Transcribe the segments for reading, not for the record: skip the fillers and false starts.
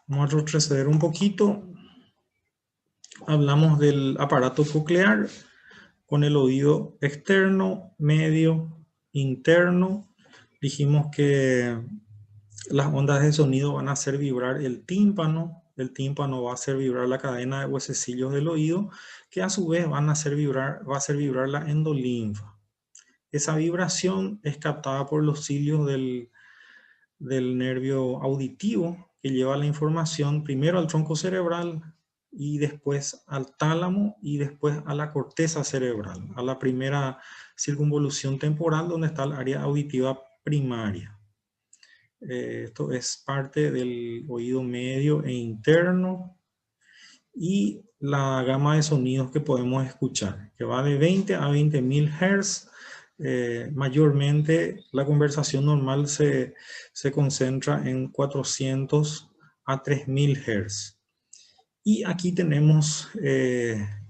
Vamos a retroceder un poquito. Hablamos del aparato coclear con el oído externo, medio, interno. Dijimos que las ondas de sonido van a hacer vibrar el tímpano va a hacer vibrar la cadena de huesecillos del oído, que a su vez va a hacer vibrar la endolinfa. Esa vibración es captada por los cilios del nervio auditivo, que lleva la información primero al tronco cerebral y después al tálamo y después a la corteza cerebral, a la primera circunvolución temporal donde está el área auditiva primaria. Esto es parte del oído medio e interno y la gama de sonidos que podemos escuchar, que va de 20 a 20.000 Hz. Mayormente la conversación normal se concentra en 400 a 3.000 Hz. Y aquí tenemos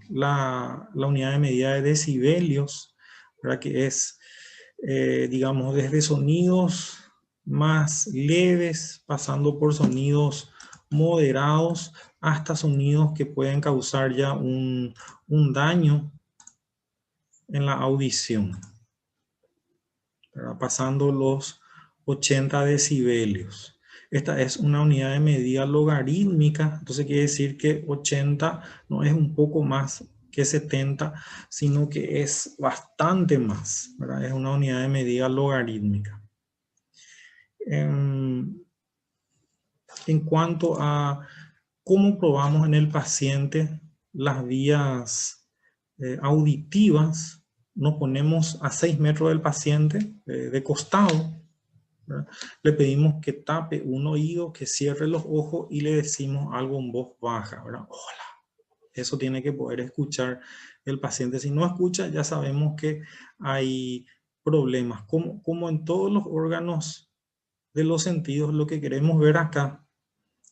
la unidad de medida de decibelios, ¿verdad? Que es, digamos, desde sonidos más leves, pasando por sonidos moderados, hasta sonidos que pueden causar ya un daño en la audición, ¿verdad? Pasando los 80 decibelios. Esta es una unidad de medida logarítmica, entonces quiere decir que 80 no es un poco más que 70, sino que es bastante más, ¿verdad? Es una unidad de medida logarítmica. En cuanto a cómo probamos en el paciente las vías auditivas, nos ponemos a 6 metros del paciente de costado, ¿verdad? Le pedimos que tape un oído, que cierre los ojos y le decimos algo en voz baja, ¿verdad? Hola. Eso tiene que poder escuchar el paciente. Si no escucha, ya sabemos que hay problemas. Como en todos los órganos de los sentidos, lo que queremos ver acá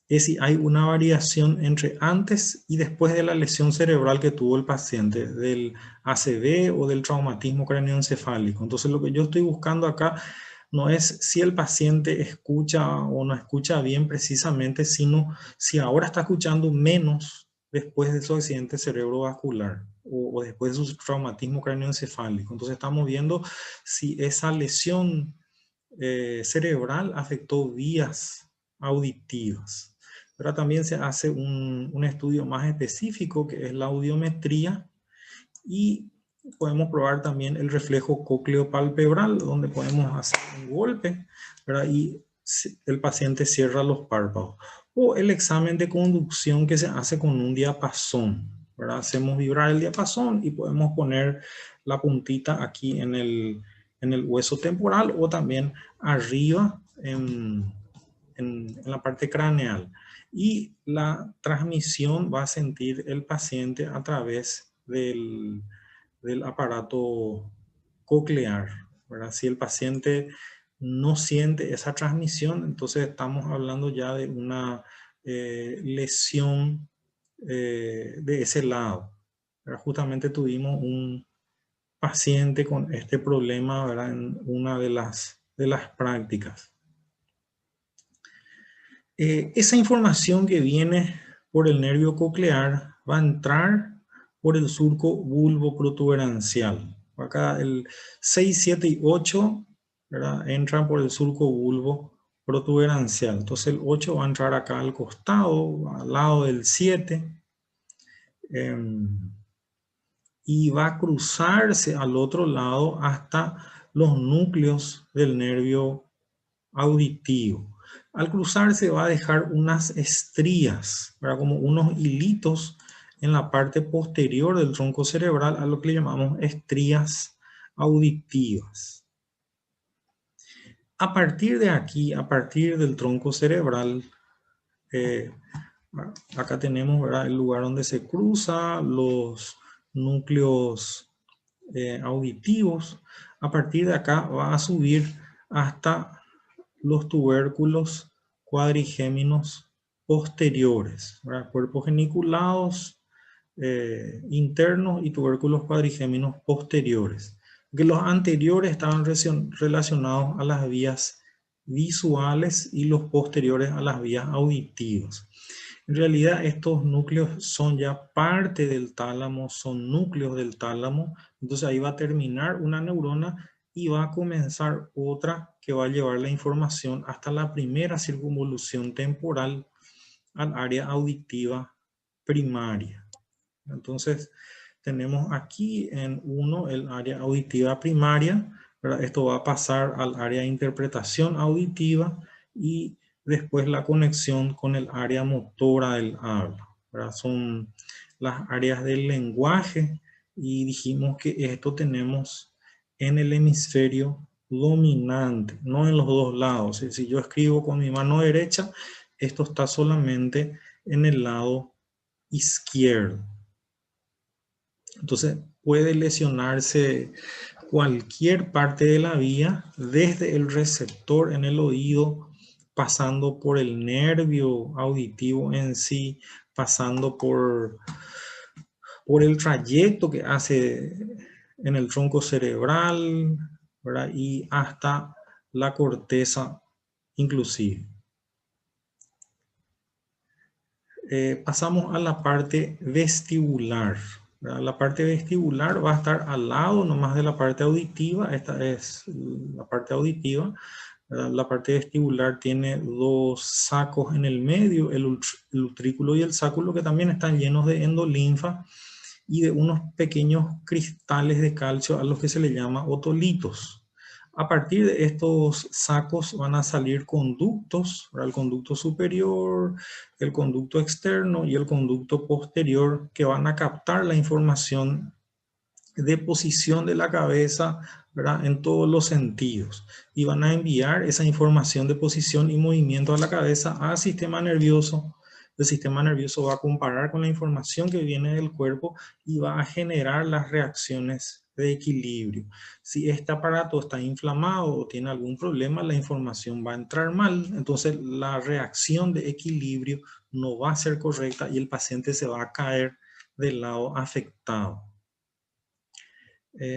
es si hay una variación entre antes y después de la lesión cerebral que tuvo el paciente, del ACV o del traumatismo craneoencefálico. Entonces lo que yo estoy buscando acá no es si el paciente escucha o no escucha bien precisamente, sino si ahora está escuchando menos después de su accidente cerebrovascular o después de su traumatismo craneoencefálico. Entonces estamos viendo si esa lesión cerebral afectó vías auditivas. Pero también se hace un estudio más específico que es la audiometría y podemos probar también el reflejo cócleo-palpebral, donde podemos hacer un golpe, ¿verdad? Y el paciente cierra los párpados. O el examen de conducción que se hace con un diapasón, ¿verdad? Hacemos vibrar el diapasón y podemos poner la puntita aquí en el hueso temporal o también arriba en la parte craneal. Y la transmisión va a sentir el paciente a través del aparato coclear, ¿verdad? Si el paciente no siente esa transmisión, entonces estamos hablando ya de una lesión de ese lado, ¿verdad? Justamente tuvimos un paciente con este problema, ¿verdad? En una de las prácticas. Esa información que viene por el nervio coclear va a entrar por el surco bulbo-protuberancial. Acá el 6, 7 y 8, ¿verdad? Entran por el surco bulbo-protuberancial. Entonces el 8 va a entrar acá al costado, al lado del 7. Y va a cruzarse al otro lado hasta los núcleos del nervio auditivo. Al cruzarse va a dejar unas estrías, ¿verdad? Como unos hilitos en la parte posterior del tronco cerebral, a lo que le llamamos estrías auditivas. A partir de aquí, a partir del tronco cerebral, acá tenemos, ¿verdad? El lugar donde se cruza los núcleos auditivos. A partir de acá va a subir hasta los tubérculos cuadrigéminos posteriores, ¿verdad? Cuerpos geniculados internos y tubérculos cuadrigéminos posteriores. Que los anteriores estaban relacionados a las vías visuales y los posteriores a las vías auditivas. En realidad estos núcleos son ya parte del tálamo, son núcleos del tálamo, entonces ahí va a terminar una neurona y va a comenzar otra que va a llevar la información hasta la primera circunvolución temporal al área auditiva primaria. Entonces tenemos aquí en uno el área auditiva primaria, ¿verdad? Esto va a pasar al área de interpretación auditiva y después la conexión con el área motora del habla, ¿verdad? Son las áreas del lenguaje y dijimos que esto tenemos en el hemisferio dominante, no en los dos lados. Si yo escribo con mi mano derecha, esto está solamente en el lado izquierdo. Entonces puede lesionarse cualquier parte de la vía, desde el receptor en el oído, pasando por el nervio auditivo en sí, pasando por el trayecto que hace en el tronco cerebral, ¿verdad? Y hasta la corteza inclusive. Pasamos a la parte vestibular. La parte vestibular va a estar al lado nomás de la parte auditiva. Esta es la parte auditiva. La parte vestibular tiene dos sacos en el medio, el utrículo y el sáculo, que también están llenos de endolinfa y de unos pequeños cristales de calcio a los que se le llama otolitos. A partir de estos sacos van a salir conductos, el conducto superior, el conducto externo y el conducto posterior, que van a captar la información de posición de la cabeza, ¿verdad? En todos los sentidos, y van a enviar esa información de posición y movimiento a la cabeza al sistema nervioso. El sistema nervioso va a comparar con la información que viene del cuerpo y va a generar las reacciones de equilibrio. Si este aparato está inflamado o tiene algún problema, la información va a entrar mal, entonces la reacción de equilibrio no va a ser correcta y el paciente se va a caer del lado afectado.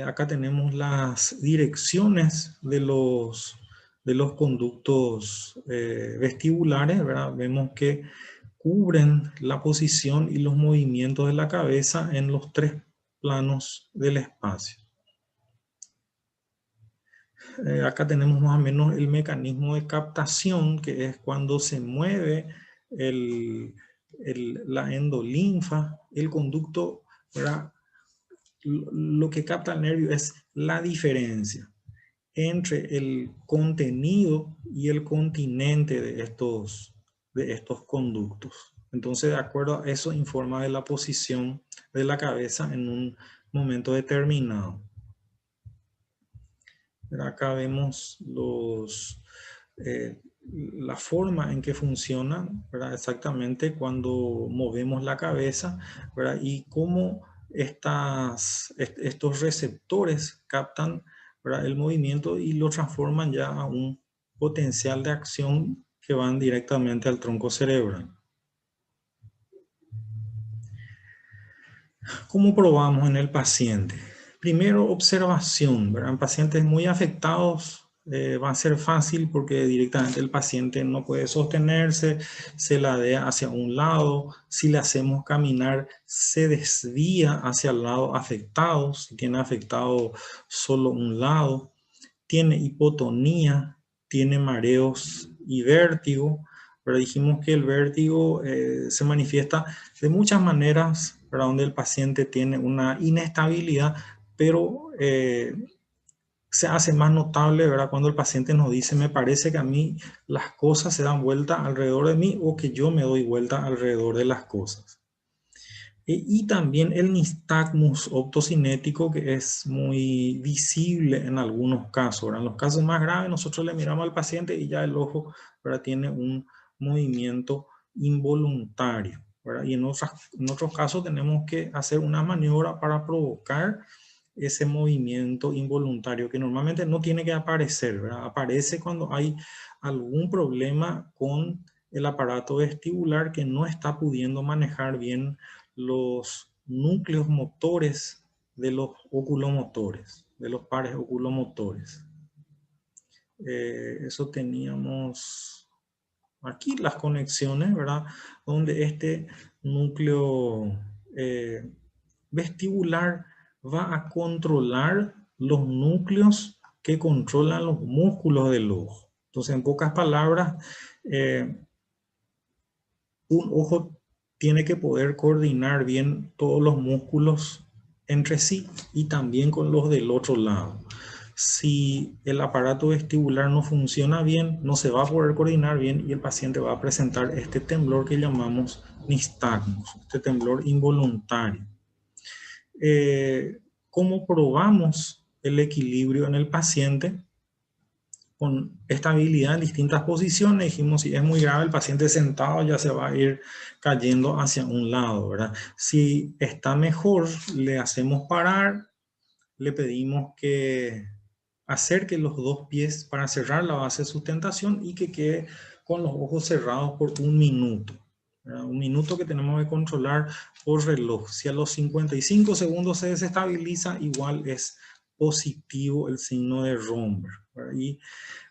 Acá tenemos las direcciones de los conductos vestibulares, ¿verdad? Vemos que cubren la posición y los movimientos de la cabeza en los tres planos del espacio. Acá tenemos más o menos el mecanismo de captación, que es cuando se mueve la endolinfa, el conducto, ¿verdad? Lo que capta el nervio es la diferencia entre el contenido y el continente de estos conductos. Entonces, de acuerdo a eso, informa de la posición de la cabeza en un momento determinado. Pero acá vemos la forma en que funciona, ¿verdad? Exactamente cuando movemos la cabeza, ¿verdad? Y cómo estos receptores captan, ¿verdad? El movimiento y lo transforman ya a un potencial de acción que van directamente al tronco cerebral. ¿Cómo probamos en el paciente? Primero, observación, ¿verdad? En pacientes muy afectados va a ser fácil porque directamente el paciente no puede sostenerse, se ladea hacia un lado. Si le hacemos caminar, se desvía hacia el lado afectado, si tiene afectado solo un lado. Tiene hipotonía, tiene mareos y vértigo. Pero dijimos que el vértigo se manifiesta de muchas maneras, para donde el paciente tiene una inestabilidad, pero se hace más notable, ¿verdad? Cuando el paciente nos dice: me parece que a mí las cosas se dan vuelta alrededor de mí, o que yo me doy vuelta alrededor de las cosas. Y también el nistagmus optocinético, que es muy visible en algunos casos, ¿verdad? En los casos más graves nosotros le miramos al paciente y ya el ojo, ¿verdad?, tiene un movimiento involuntario, ¿verdad? Y en otros casos tenemos que hacer una maniobra para provocar ese movimiento involuntario, que normalmente no tiene que aparecer, ¿verdad? Aparece cuando hay algún problema con el aparato vestibular, que no está pudiendo manejar bien los núcleos motores de los oculomotores, de los pares oculomotores. Eso teníamos aquí las conexiones, ¿verdad? Donde este núcleo vestibular va a controlar los núcleos que controlan los músculos del ojo. Entonces, en pocas palabras, un ojo tiene que poder coordinar bien todos los músculos entre sí y también con los del otro lado. Si el aparato vestibular no funciona bien, no se va a poder coordinar bien y el paciente va a presentar este temblor que llamamos nistagmus, este temblor involuntario. ¿Cómo probamos el equilibrio en el paciente? Con estabilidad en distintas posiciones. Dijimos, si es muy grave el paciente sentado ya se va a ir cayendo hacia un lado, ¿verdad? Si está mejor, le hacemos parar, le pedimos que acerque los dos pies para cerrar la base de sustentación y que quede con los ojos cerrados por un minuto. ¿Verdad? Un minuto que tenemos que controlar por reloj. Si a los 55 segundos se desestabiliza, igual es positivo el signo de Romberg. Y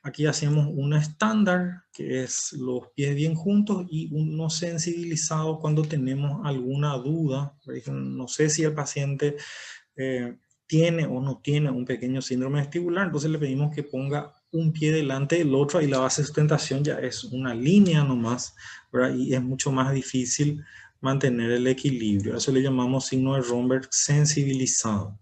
aquí hacemos un estándar, que es los pies bien juntos y uno sensibilizado cuando tenemos alguna duda. No sé si el paciente tiene o no tiene un pequeño síndrome vestibular, entonces le pedimos que ponga un pie delante del otro y la base de sustentación ya es una línea nomás, ¿verdad? Y es mucho más difícil mantener el equilibrio. Eso le llamamos signo de Romberg sensibilizado.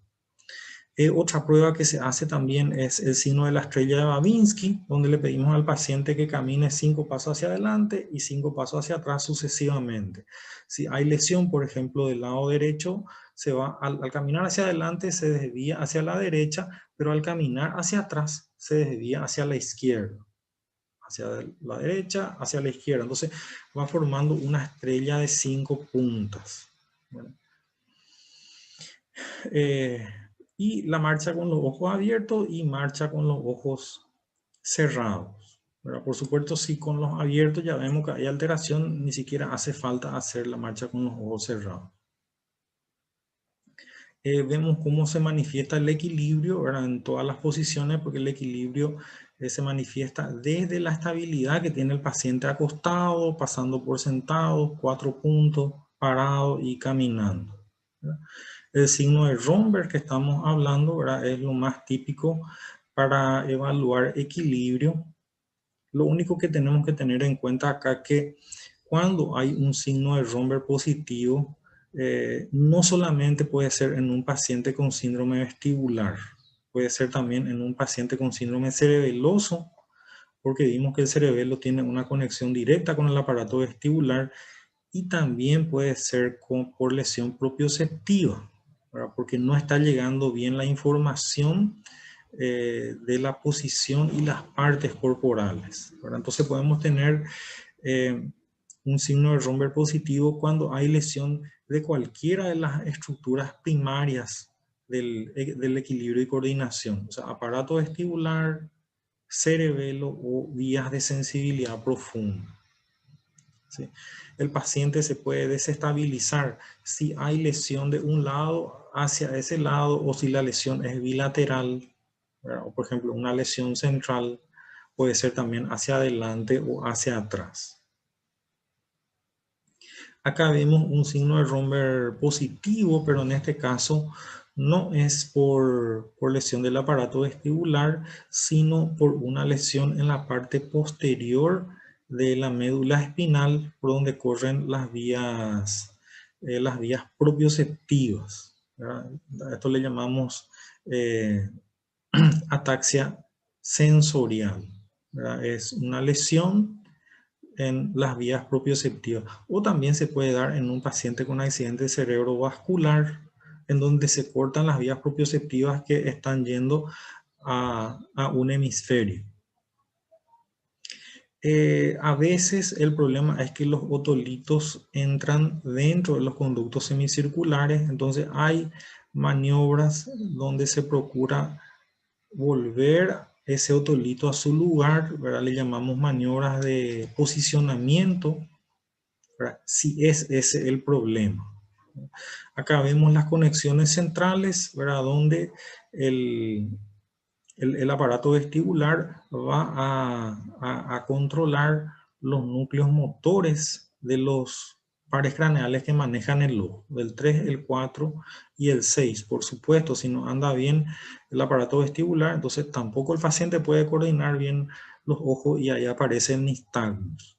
Otra prueba que se hace también es el signo de la estrella de Babinski, donde le pedimos al paciente que camine 5 pasos hacia adelante y 5 pasos hacia atrás sucesivamente. Si hay lesión, por ejemplo, del lado derecho, se va al caminar hacia adelante se desvía hacia la derecha, pero al caminar hacia atrás se desvía hacia la izquierda. Hacia la derecha, hacia la izquierda. Entonces va formando una estrella de 5 puntas. Bueno. Y la marcha con los ojos abiertos y marcha con los ojos cerrados. Pero por supuesto, si con los abiertos ya vemos que hay alteración, ni siquiera hace falta hacer la marcha con los ojos cerrados. Vemos cómo se manifiesta el equilibrio, ¿verdad? En todas las posiciones, porque el equilibrio se manifiesta desde la estabilidad que tiene el paciente acostado, pasando por sentado, 4 puntos, parado y caminando, ¿verdad? El signo de Romberg que estamos hablando, ¿verdad? Es lo más típico para evaluar equilibrio. Lo único que tenemos que tener en cuenta acá es que cuando hay un signo de Romberg positivo, no solamente puede ser en un paciente con síndrome vestibular, puede ser también en un paciente con síndrome cerebeloso, porque vimos que el cerebelo tiene una conexión directa con el aparato vestibular, y también puede ser por lesión propioceptiva, ¿verdad? Porque no está llegando bien la información de la posición y las partes corporales, ¿verdad? Entonces podemos tener un signo de Romberg positivo cuando hay lesión de cualquiera de las estructuras primarias del equilibrio y coordinación, o sea, aparato vestibular, cerebelo o vías de sensibilidad profunda. ¿Sí? El paciente se puede desestabilizar si hay lesión de un lado hacia ese lado o si la lesión es bilateral, ¿verdad? O por ejemplo una lesión central puede ser también hacia adelante o hacia atrás. Acá vemos un signo de Romberg positivo, pero en este caso no es por lesión del aparato vestibular, sino por una lesión en la parte posterior de la médula espinal, por donde corren las vías propioceptivas, ¿verdad? Esto le llamamos ataxia sensorial, ¿verdad? Es una lesión en las vías propioceptivas, o también se puede dar en un paciente con accidente cerebrovascular, en donde se cortan las vías propioceptivas que están yendo a un hemisferio. A veces el problema es que los otolitos entran dentro de los conductos semicirculares, entonces hay maniobras donde se procura volver ese otolito a su lugar, ¿verdad? Le llamamos maniobras de posicionamiento, ¿verdad? Si es ese el problema. Acá vemos las conexiones centrales, ¿verdad? Donde el el aparato vestibular va a controlar los núcleos motores de los pares craneales que manejan el ojo, del 3, el 4 y el 6. Por supuesto, si no anda bien el aparato vestibular, entonces tampoco el paciente puede coordinar bien los ojos y ahí aparecen nistagmos.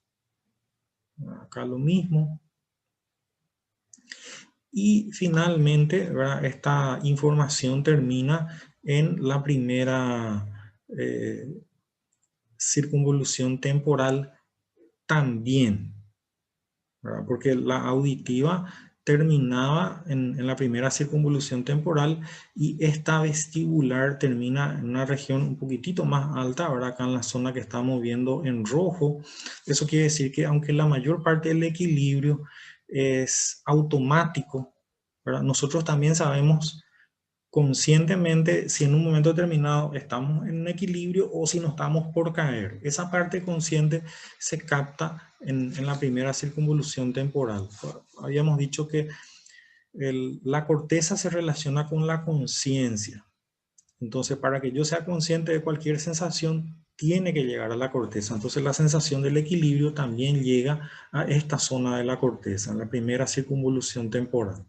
Acá lo mismo. Y finalmente, ¿verdad?, esta información termina en la primera circunvolución temporal también, ¿verdad? Porque la auditiva terminaba en la primera circunvolución temporal y esta vestibular termina en una región un poquitito más alta, ¿verdad?, acá en la zona que estamos viendo en rojo. Eso quiere decir que aunque la mayor parte del equilibrio es automático, ¿verdad?, nosotros también sabemos conscientemente si en un momento determinado estamos en un equilibrio o si no estamos por caer. Esa parte consciente se capta en la primera circunvolución temporal. Habíamos dicho que la corteza se relaciona con la conciencia. Entonces, para que yo sea consciente de cualquier sensación, tiene que llegar a la corteza. Entonces, la sensación del equilibrio también llega a esta zona de la corteza, en la primera circunvolución temporal.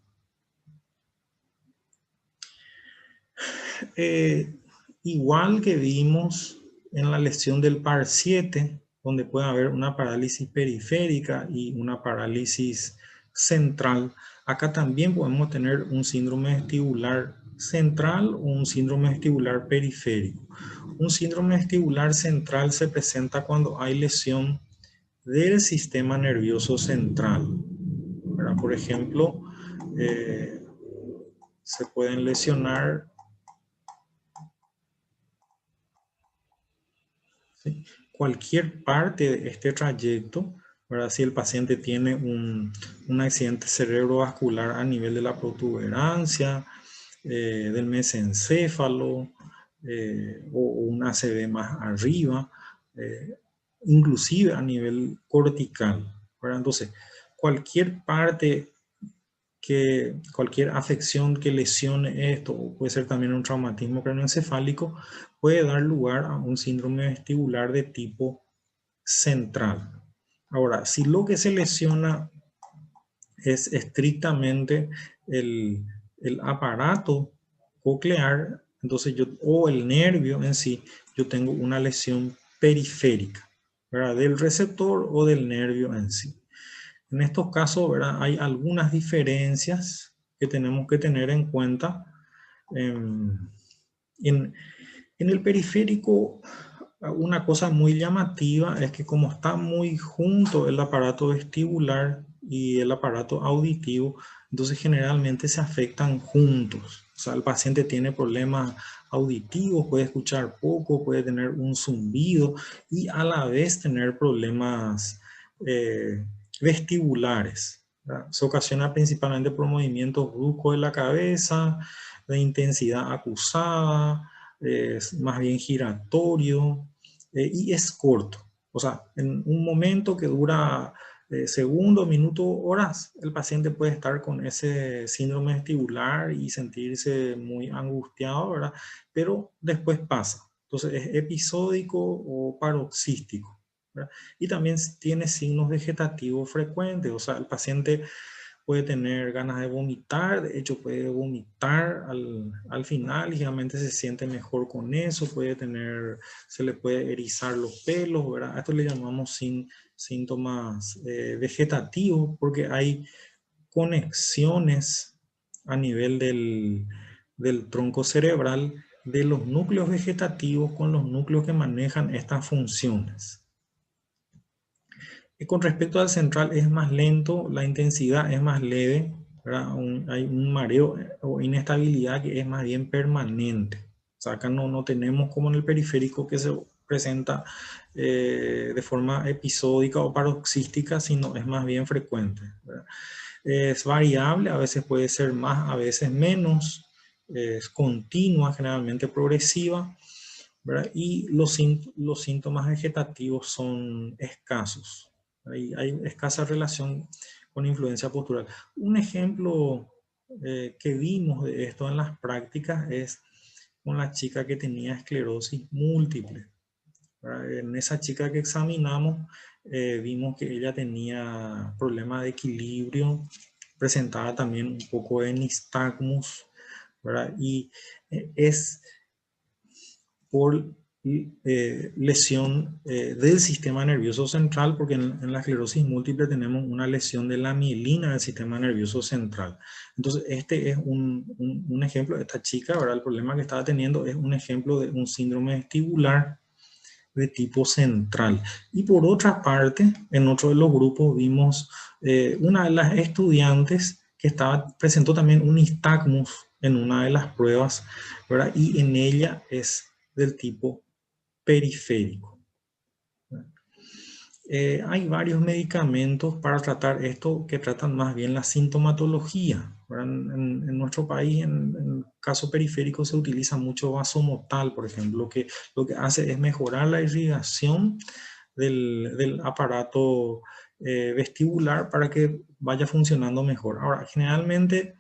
Igual que vimos en la lesión del par 7, donde puede haber una parálisis periférica y una parálisis central, acá también podemos tener un síndrome vestibular central o un síndrome vestibular periférico. Un síndrome vestibular central se presenta cuando hay lesión del sistema nervioso central. Por ejemplo, se pueden lesionar cualquier parte de este trayecto, ¿verdad? Si el paciente tiene un accidente cerebrovascular a nivel de la protuberancia, del mesencéfalo, o un ACV más arriba, inclusive a nivel cortical, ¿verdad? Entonces, cualquier parte cualquier afección que lesione esto, o puede ser también un traumatismo craneoencefálico, puede dar lugar a un síndrome vestibular de tipo central. Ahora, si lo que se lesiona es estrictamente el aparato coclear, entonces o el nervio en sí, yo tengo una lesión periférica, ¿verdad?, del receptor o del nervio en sí. En estos casos, ¿verdad?, hay algunas diferencias que tenemos que tener en cuenta. En el periférico, una cosa muy llamativa es que como está muy junto el aparato vestibular y el aparato auditivo, entonces generalmente se afectan juntos. O sea, el paciente tiene problemas auditivos, puede escuchar poco, puede tener un zumbido y a la vez tener problemas vestibulares, ¿verdad? Se ocasiona principalmente por movimientos bruscos de la cabeza, de intensidad acusada, es más bien giratorio, y es corto. O sea, en un momento que dura segundos, minutos, horas, el paciente puede estar con ese síndrome vestibular y sentirse muy angustiado, ¿verdad? Pero después pasa. Entonces es episódico o paroxístico, ¿verdad? Y también tiene signos vegetativos frecuentes. O sea, el paciente puede tener ganas de vomitar, de hecho puede vomitar al final, ligeramente se siente mejor con eso, se le puede erizar los pelos, ¿verdad? A esto le llamamos síntomas vegetativos, porque hay conexiones a nivel del tronco cerebral de los núcleos vegetativos con los núcleos que manejan estas funciones. Con respecto al central es más lento, la intensidad es más leve, ¿verdad? Hay un mareo o inestabilidad que es más bien permanente. O sea, acá no tenemos como en el periférico que se presenta de forma episódica o paroxística, sino es más bien frecuente, ¿verdad? Es variable, a veces puede ser más, a veces menos, es continua, generalmente progresiva, ¿verdad? Y los síntomas vegetativos son escasos. Hay escasa relación con influencia postural. Un ejemplo que vimos de esto en las prácticas es con la chica que tenía esclerosis múltiple. En esa chica que examinamos, vimos que ella tenía problemas de equilibrio, presentaba también un poco de nistagmus, ¿verdad? Y es por lesión del sistema nervioso central, porque en la esclerosis múltiple tenemos una lesión de la mielina del sistema nervioso central. Entonces, este es un ejemplo de esta chica, ¿verdad? El problema que estaba teniendo es un ejemplo de un síndrome vestibular de tipo central. Y por otra parte, en otro de los grupos vimos una de las estudiantes que presentó también un nistagmus en una de las pruebas, ¿verdad? Y en ella es del tipo periférico. Hay varios medicamentos para tratar esto que tratan más bien la sintomatología. En nuestro país, en caso periférico, se utiliza mucho vasomotal, por ejemplo, que lo que hace es mejorar la irrigación del aparato vestibular para que vaya funcionando mejor. Ahora, generalmente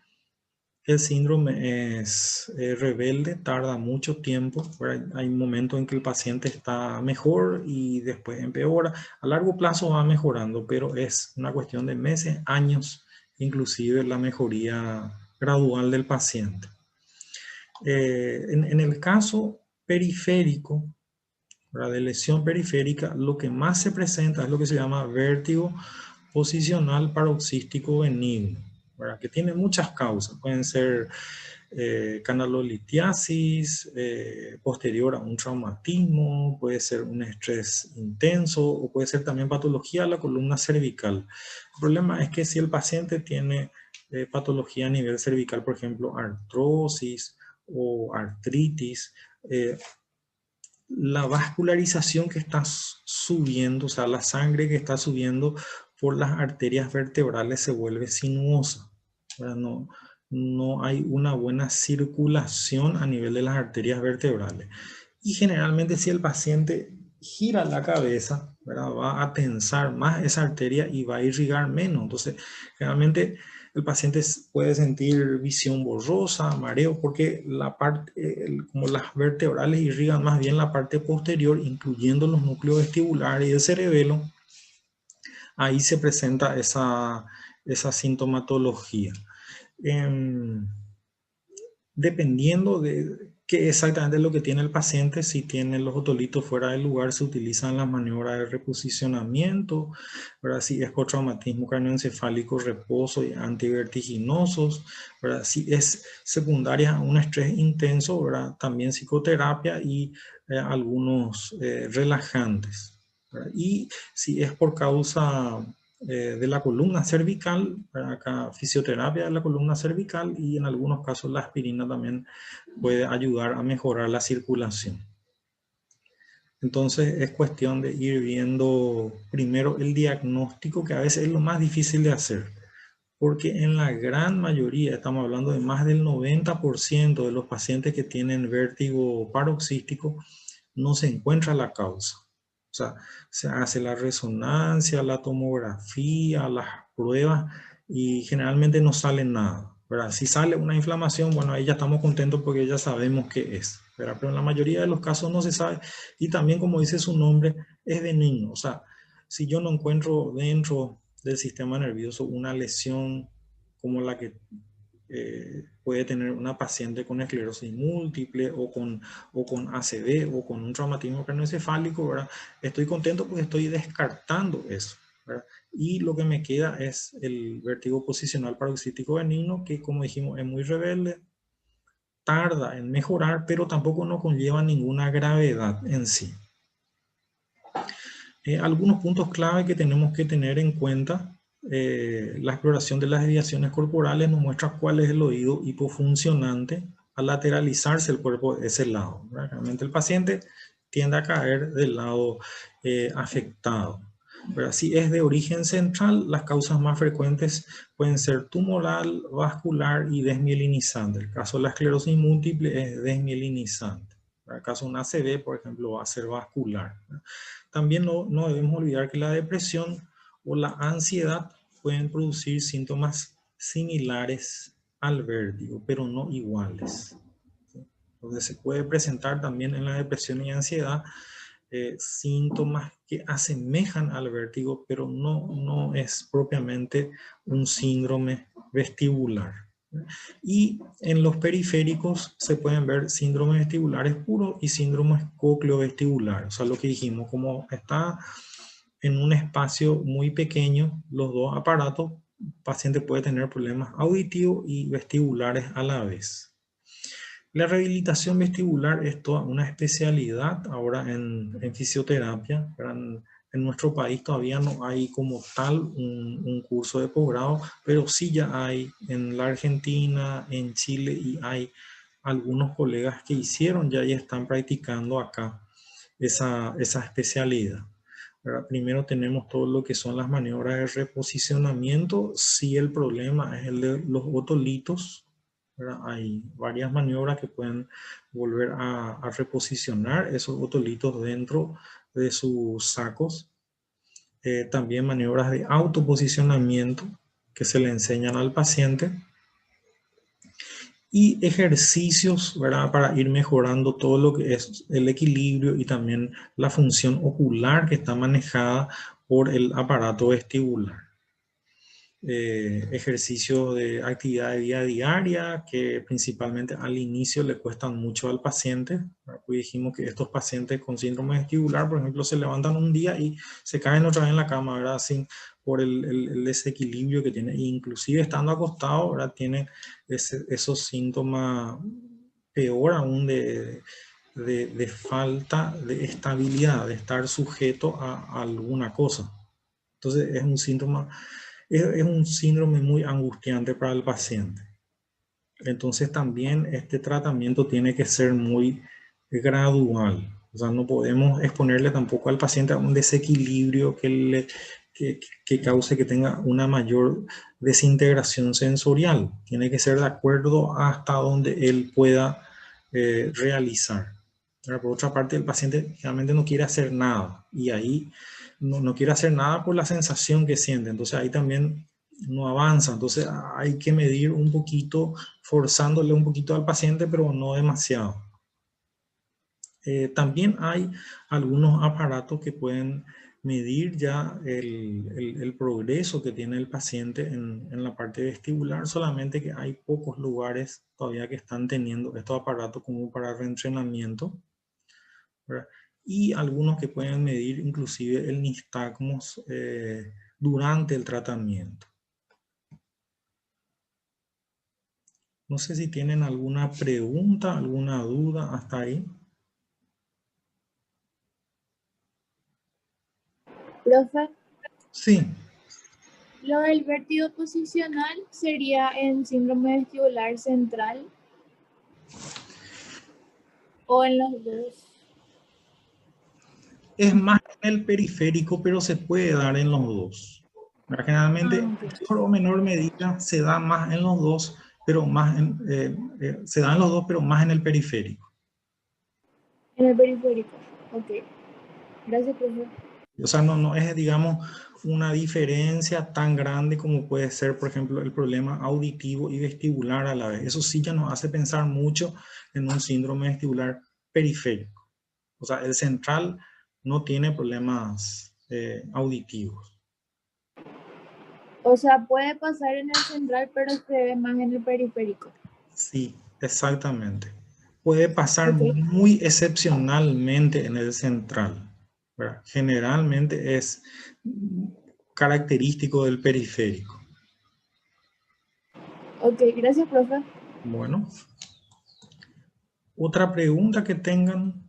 el síndrome es rebelde, tarda mucho tiempo. Hay momentos en que el paciente está mejor y después empeora. A largo plazo va mejorando, pero es una cuestión de meses, años, inclusive la mejoría gradual del paciente. En el caso periférico, de lesión periférica, lo que más se presenta es lo que se llama vértigo posicional paroxístico benigno, que tiene muchas causas. Pueden ser canalolitiasis posterior a un traumatismo, puede ser un estrés intenso o puede ser también patología de la columna cervical. El problema es que si el paciente tiene patología a nivel cervical, por ejemplo, artrosis o artritis, la vascularización que está subiendo, o sea, la sangre que está subiendo por las arterias vertebrales se vuelve sinuosa. No hay una buena circulación a nivel de las arterias vertebrales. Y generalmente si el paciente gira la cabeza, ¿verdad?, va a tensar más esa arteria y va a irrigar menos. Entonces, generalmente el paciente puede sentir visión borrosa, mareo, porque como las vertebrales irrigan más bien la parte posterior, incluyendo los núcleos vestibulares y el cerebelo, ahí se presenta esa sintomatología. Dependiendo de qué exactamente es lo que tiene el paciente, si tiene los otolitos fuera del lugar, se utilizan las maniobras de reposicionamiento, ¿verdad? Si es por traumatismo craneoencefálico, reposo y antivertiginosos, ¿verdad? Si es secundaria a un estrés intenso, ¿verdad?, también psicoterapia y algunos relajantes, ¿verdad? Y si es por causa de la columna cervical, acá fisioterapia de la columna cervical y en algunos casos la aspirina también puede ayudar a mejorar la circulación. Entonces es cuestión de ir viendo primero el diagnóstico, que a veces es lo más difícil de hacer, porque en la gran mayoría, estamos hablando de más del 90% de los pacientes que tienen vértigo paroxístico, no se encuentra la causa. O sea, se hace la resonancia, la tomografía, las pruebas y generalmente no sale nada, ¿verdad? Si sale una inflamación, bueno, ahí ya estamos contentos porque ya sabemos qué es, ¿verdad? Pero en la mayoría de los casos no se sabe y también, como dice su nombre, es benigno. O sea, si yo no encuentro dentro del sistema nervioso una lesión como la que puede tener una paciente con esclerosis múltiple o con ACV o con un traumatismo craneoencefálico, ¿verdad?, estoy contento porque estoy descartando eso, ¿verdad? Y lo que me queda es el vértigo posicional paroxístico benigno, que como dijimos es muy rebelde, tarda en mejorar, pero tampoco no conlleva ninguna gravedad en sí. Algunos puntos clave que tenemos que tener en cuenta. La exploración de las desviaciones corporales nos muestra cuál es el oído hipofuncionante al lateralizarse el cuerpo de ese lado. Realmente el paciente tiende a caer del lado afectado. Pero si es de origen central, las causas más frecuentes pueden ser tumoral, vascular y desmielinizante. El caso de la esclerosis múltiple es desmielinizante. En el caso de un ACV, por ejemplo, va a ser vascular. También no debemos olvidar que la depresión o la ansiedad pueden producir síntomas similares al vértigo, pero no iguales. donde se puede presentar también en la depresión y ansiedad síntomas que asemejan al vértigo, pero no es propiamente un síndrome vestibular. Y en los periféricos se pueden ver síndromes vestibulares puros y síndromes cocleovestibulares. O sea, lo que dijimos, como está en un espacio muy pequeño los dos aparatos, el paciente puede tener problemas auditivos y vestibulares a la vez. La rehabilitación vestibular es toda una especialidad ahora en fisioterapia. En nuestro país todavía no hay como tal un curso de posgrado, pero sí ya hay en la Argentina, en Chile, y hay algunos colegas que hicieron ya y están practicando acá esa especialidad. Primero tenemos todo lo que son las maniobras de reposicionamiento. Si el problema es el de los otolitos, hay varias maniobras que pueden volver a reposicionar esos otolitos dentro de sus sacos. También maniobras de autoposicionamiento que se le enseñan al paciente. Y ejercicios, ¿verdad?, para ir mejorando todo lo que es el equilibrio y también la función ocular que está manejada por el aparato vestibular. Ejercicios de actividad de vida diaria que principalmente al inicio le cuestan mucho al paciente. Pues dijimos que estos pacientes con síndrome vestibular, por ejemplo, se levantan un día y se caen otra vez en la cama, ¿verdad? Por el desequilibrio que tiene. Inclusive estando acostado, ¿verdad?, tiene esos síntomas, peor aún de falta de estabilidad, de estar sujeto a alguna cosa. Entonces es un síndrome muy angustiante para el paciente. Entonces también este tratamiento tiene que ser muy gradual. O sea, no podemos exponerle tampoco al paciente a un desequilibrio que cause que tenga una mayor desintegración sensorial. Tiene que ser de acuerdo hasta donde él pueda realizar. Pero por otra parte, el paciente realmente no quiere hacer nada y ahí no quiere hacer nada por la sensación que siente. Entonces ahí también no avanza. Entonces hay que medir un poquito, forzándole un poquito al paciente, pero no demasiado. También hay algunos aparatos que pueden medir ya el progreso que tiene el paciente en la parte vestibular, solamente que hay pocos lugares todavía que están teniendo estos aparatos como para reentrenamiento, ¿verdad? Y algunos que pueden medir inclusive el nistagmos durante el tratamiento. No sé si tienen alguna pregunta, alguna duda hasta ahí. Profe, Sí. lo del vértigo posicional sería en síndrome vestibular central o en los dos. Es más en el periférico, pero se puede dar en los dos. Generalmente, en mayor o menor medida, se da más en los dos, pero se da en los dos, pero más en el periférico. En el periférico, ok. Gracias, profe. O sea, no es, digamos, una diferencia tan grande como puede ser, por ejemplo, el problema auditivo y vestibular a la vez. Eso sí ya nos hace pensar mucho en un síndrome vestibular periférico. O sea, el central no tiene problemas auditivos. O sea, puede pasar en el central, pero se ve más en el periférico. Sí, exactamente. Puede pasar Ok. muy excepcionalmente en el central, ¿verdad? Generalmente es característico del periférico. Ok, gracias, profe. Bueno, otra pregunta que tengan.